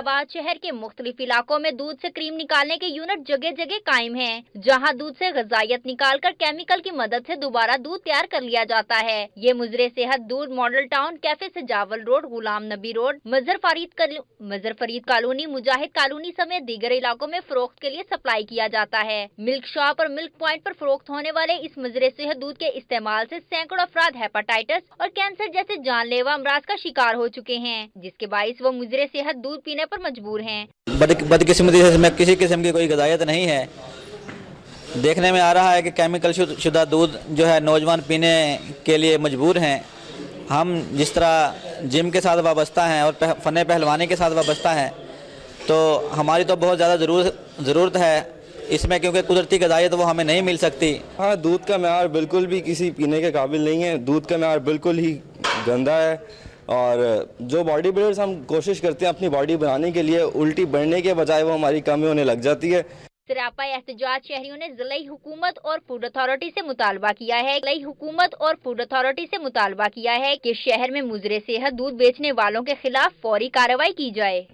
फैसलाबाद शहर के मुख्तलिफ इलाकों में दूध से क्रीम निकालने के यूनिट जगह जगह कायम हैं, जहां दूध से ग़िज़ाइयत निकालकर केमिकल की मदद से दोबारा दूध तैयार कर लिया जाता है। ये मुजरे सेहत दूध मॉडल टाउन, कैफे सजावल रोड, गुलाम नबी रोड, मजर फरीद कॉलोनी, मुजाहिद कॉलोनी समेत दीगर इलाकों में फरोख्त के लिए सप्लाई किया जाता है। मिल्क शॉप और मिल्क पॉइंट पर फरोख्त होने वाले इस मुजरे सेहत दूध के इस्तेमाल से सैकड़ों अफराद हेपेटाइटिस और कैंसर जैसे जानलेवा अमराज का शिकार हो चुके हैं, जिसके बाइस वो मुजरे सेहत दूध पीने पर मजबूर हैं। बदकिस्मती से इसमें किसी किस्म की कोई ग़िज़ाइयत नहीं है। देखने में आ रहा है कि केमिकल शुदा दूध जो है नौजवान पीने के लिए मजबूर हैं। हम जिस तरह जिम के साथ वाबस्ता हैं और फ़न पहलवानी के साथ वाबस्ता हैं, तो हमारी तो बहुत ज़्यादा ज़रूरत है इसमें, क्योंकि कुदरती ग़िज़ाइयत वो हमें नहीं मिल सकती। हाँ, दूध का मेयार बिल्कुल भी किसी पीने के काबिल नहीं है। दूध का मेयार बिल्कुल ही गंदा है और जो बॉडी बिल्डर्स हम कोशिश करते हैं अपनी बॉडी बनाने के लिए, उल्टी बढ़ने के बजाय वो हमारी कमी होने लग जाती है। सरापा एहतजाज शहरियों ने ज़िलाई हुकूमत और फूड अथॉरिटी से मुतालबा किया है कि शहर में मुजरे सेहत दूध बेचने वालों के खिलाफ फौरी कार्रवाई की जाए।